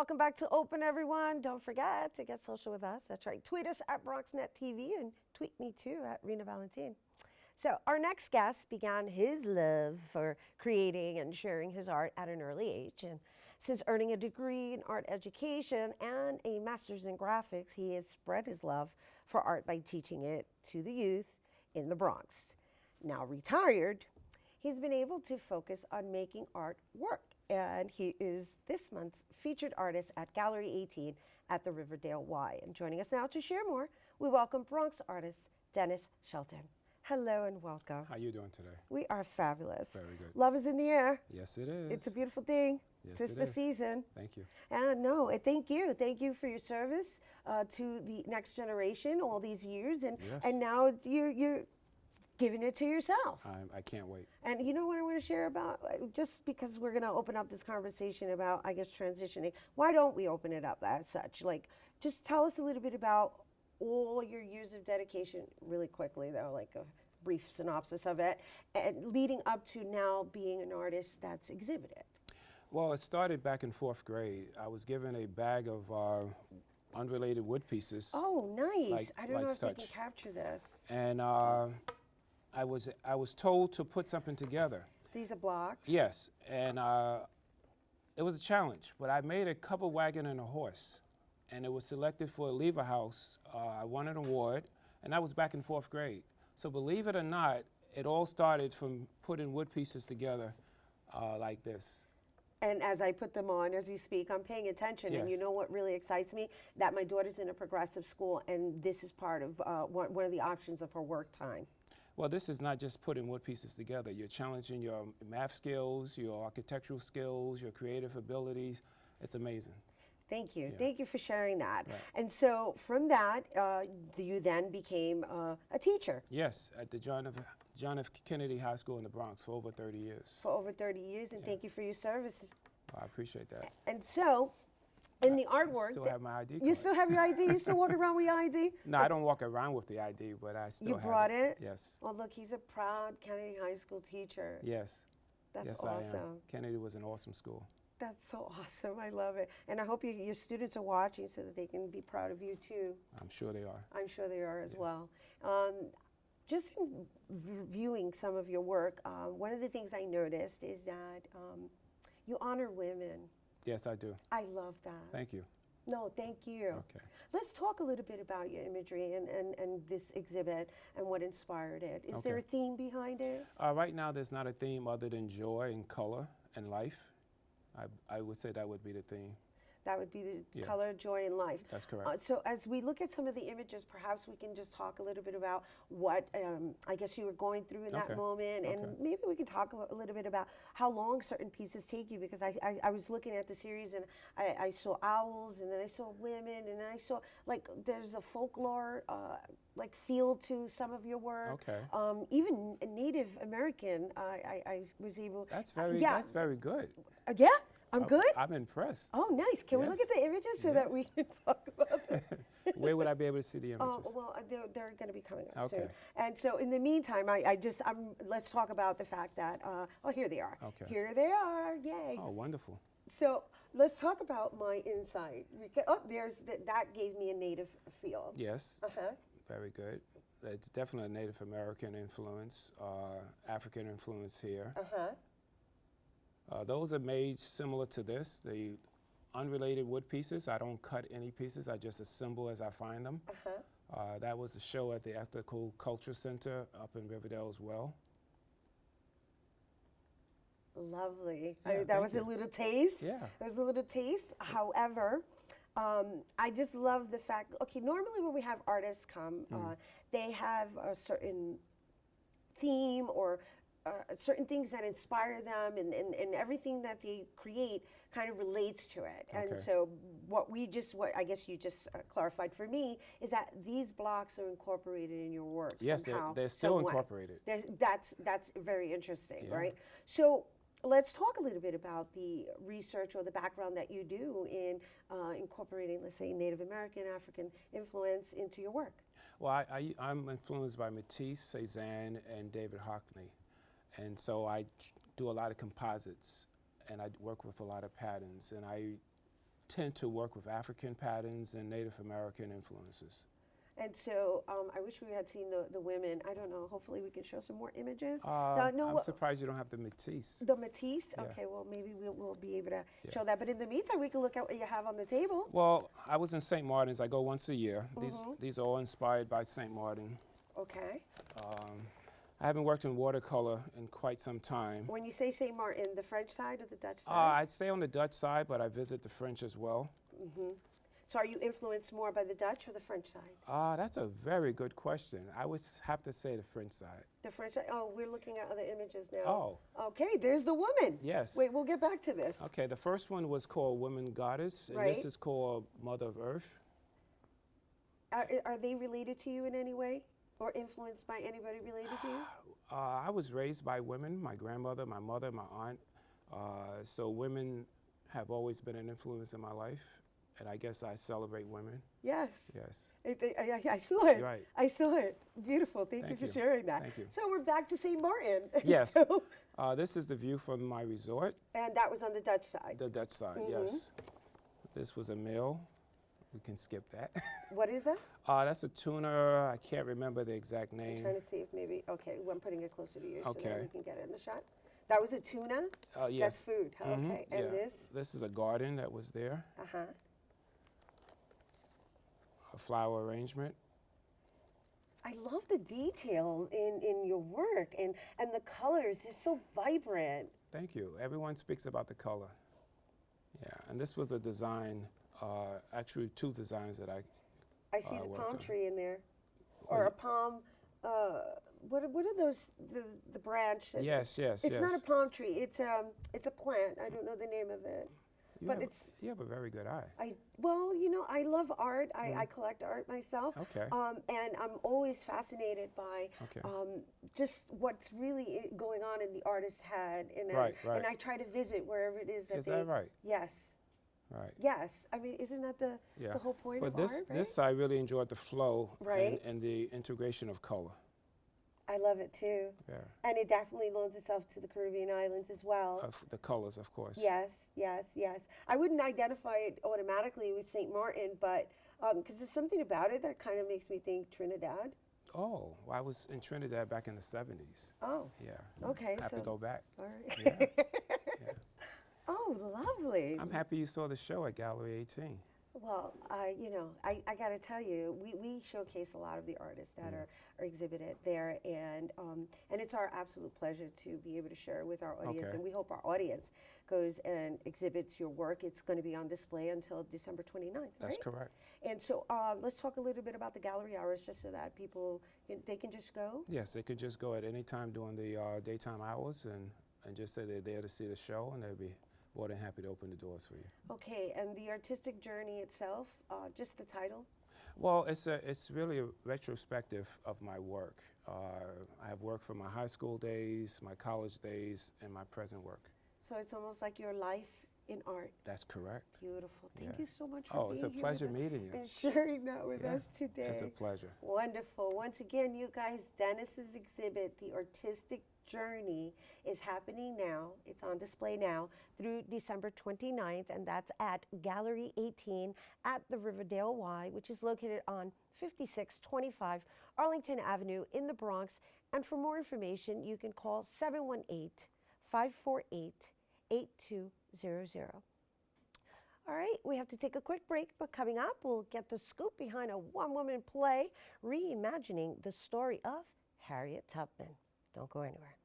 welcome back to Open, everyone. Don't forget to get social with us. That's right. Tweet us at BronxNetTV and tweet me too at Rena Valentine. So our next guest began his love for creating and sharing his art at an early age. And since earning a degree in art education and a master's in graphics, he has spread his love for art by teaching it to the youth in the Bronx. Now retired, he's been able to focus on making art work. And he is this month's featured artist at Gallery 18 at the Riverdale Y. And joining us now to share more, we welcome Bronx artist Dennis Shelton. Hello and welcome. How you doing today? We are fabulous. Very good. Love is in the air. Yes, it is. It's a beautiful thing. Yes, Tis it the is. season. Thank you. And no, thank you. Thank you for your service to the next generation all these years. And Yes. and now you're giving it to yourself. I can't wait. And you know what I want to share about? Just because we're going to open up this conversation about, I guess, transitioning, why don't we open it up as such? Like, just tell us a little bit about all your years of dedication, really quickly, though, like a brief synopsis of it, and leading up to now being an artist that's exhibited. Well, it started back in 4th grade. I was given a bag of unrelated wood pieces. Oh, nice. Like- I don't like know if they can such. capture this. And I was told to put something together. These are blocks? Yes, and it was a challenge, but I made a covered wagon and a horse, and it was selected for a Lever House. I won an award, and that was back in 4th grade. So believe it or not, it all started from putting wood pieces together like this. And as I put them on, as you speak, I'm paying attention. And you Yes. know what really excites me? That my daughter's in a progressive school, and this is part of one of the options of her work time. Well, this is not just putting wood pieces together. You're challenging your math skills, your architectural skills, your creative abilities. It's amazing. Thank you. Yeah. Thank you for sharing that. Right. And so from that, you then became a teacher Yes, at the John F. Kennedy High School in the Bronx for over 30 years. for over 30 years, and thank you for your service. Well, I appreciate that. And so, in the I artwork, still have my ID you card. still have your ID? You still walk around with your ID? No, I don't walk around with the ID, but I still You have brought it? Yes. Oh, look, he's a proud Kennedy High School teacher. Yes. That's Yes, I awesome. am. Kennedy was an awesome school. That's so awesome. I love it. And I hope your students are watching so that they can be proud of you too. I'm sure they are. I'm sure they are as well. Just in reviewing some of your work, one of the things I noticed is that you honor women. Yes, I do. I love that. Thank you. No, thank you. Okay. Let's talk a little bit about your imagery and this exhibit and what inspired it. Is there a Okay. theme behind it? Right now, there's not a theme other than joy and color and life. I would say that would be the theme. That would be the Yeah. color, joy, and life. That's correct. So as we look at some of the images, perhaps we can just talk a little bit about what I guess you were going through in that Okay. moment, and Okay. maybe we can talk a little bit about how long certain pieces take you, because I was looking at the series and I saw owls, and then I saw women, and then I saw, like, there's a folklore like feel to some of your work. Okay. Even Native American, I was able. That's very good. Yeah, I'm good. I'm impressed. Oh, nice. Can we look Yes. at the images so that Yes. we can talk about them? Where would I be able to see the Oh, images? well, they're going to be coming up soon. Okay. And so in the meantime, let's talk about the fact that, here they are. Okay. Here they are, yay. Oh, wonderful. So let's talk about my insight. That gave me a native feel. Yes. Uh-huh. Very good. It's definitely a Native American influence, African influence here. Uh-huh. Those are made similar to this. The unrelated wood pieces, I don't cut any pieces. I just assemble as I find them. Uh-huh. That was a show at the Ethical Culture Center up in Riverdale as well. Lovely. Yeah, That was thank a you. little taste. Yeah. There was a little taste. However, I just love the fact, okay, normally when we have artists come, they have a certain theme or certain things that inspire them, and everything that they create kind of relates to it. Okay. And so what I guess you just clarified for me is that these blocks are incorporated in your work Yes, somehow. they're still some way. incorporated. That's very interesting, Yeah. right? So let's talk a little bit about the research or the background that you do in incorporating, let's say, Native American, African influence into your work. Well, I'm influenced by Matisse, Cezanne, and David Hockney. And so I do a lot of composites, and I work with a lot of patterns, and I tend to work with African patterns and Native American influences. And so I wish we had seen the women. I don't know. Hopefully we can show some more images. I'm surprised you don't have the Matisse. The Matisse? Yeah. Okay, well, maybe we'll be able to show that. But in the meantime, we can look at what you have on the table. Well, I was in St. Martin's. I go once a year. These are all inspired by St. Martin. Okay. I haven't worked in watercolor in quite some time. When you say St. Martin, the French side or the Dutch side? I stay on the Dutch side, but I visit the French as well. So are you influenced more by the Dutch or the French side? That's a very good question. I would have to say the French side. The French side? Oh, we're looking at other images now. Oh. Okay, there's the woman. Yes. Wait, we'll get back to this. Okay, the first one was called Woman Goddess, and Right. this is called Mother of Earth. Are they related to you in any way? Or influenced by anybody related to you? I was raised by women, my grandmother, my mother, my aunt. So women have always been an influence in my life, and I guess I celebrate women. Yes. Yes. I saw it. Right. I saw it. Beautiful. Thank you for sharing that. Thank you. So we're back to St. Martin. Yes. So, This is the view from my resort, and that was on the Dutch side. the Dutch side, yes. This was a meal. We can skip that. What is that? That's a tuna. I can't remember the exact name. I'm trying to see if maybe, okay, well, I'm putting it closer to you so that Okay. we can get it in the shot. That was a tuna? Yes. That's food, huh? Okay. And yeah. this? This is a garden that was there, Uh-huh. a flower arrangement. I love the details in your work and the colors. They're so vibrant. Thank you. Everyone speaks about the color. Yeah, and this was a design, actually two designs that I see the worked palm on. tree in there. Or a palm, what are those, the branch? Yes, yes, It's yes. not a palm tree. It's a plant. I don't know the name of it. You have a very good eye. Well, I love art. I collect art myself. Okay. And I'm always fascinated by Okay. just what's really going on in the artist's head. And Right, right. And I try to visit wherever it is that Is that right? Yes. Right. Yes. I mean, isn't that the whole point but of this, art, right? this I really enjoyed the flow Right. and the integration of color. I love it too. Yeah. And it definitely loans itself to the Caribbean islands as well. Of the colors, of course. Yes, yes, yes. I wouldn't identify it automatically with St. Martin, but because there's something about it that kind of makes me think Trinidad. Oh, well, I was in Trinidad back in the 70s. Oh, Yeah. okay. I have so, to go back. all right. Yeah. Oh, lovely. I'm happy you saw the show at Gallery 18. Well, I got to tell you, we showcase a lot of the artists that are exhibited there, and it's our absolute pleasure to be able to share with our audience, Okay. and we hope our audience goes and exhibits your work. It's going to be on display until December 29th, That's right? correct. And so let's talk a little bit about the gallery hours, just so that people they can just go. Yes, they could just go at any time during the daytime hours and just say they're there to see the show, and they'll be more than happy to open the doors for you. Okay, and the artistic journey itself, just the title. Well, it's really a retrospective of my work. I have work from my high school days, my college days, and my present work. So it's almost like your life in art. That's correct. Beautiful. Thank Yeah. you so much for Oh, being it's a here pleasure with us meeting you. and sharing that with Yeah, us today. It's a pleasure. Wonderful. Once again, you guys, Dennis's exhibit, The Artistic Journey, is happening now. It's on display now through December 29th, and that's at Gallery 18 at the Riverdale Y, which is located on 5625 Arlington Avenue in the Bronx. And for more information, you can call 718-548-8200. All right, we have to take a quick break, but coming up, we'll get the scoop behind a one-woman play reimagining the story of Harriet Tubman. Don't go anywhere.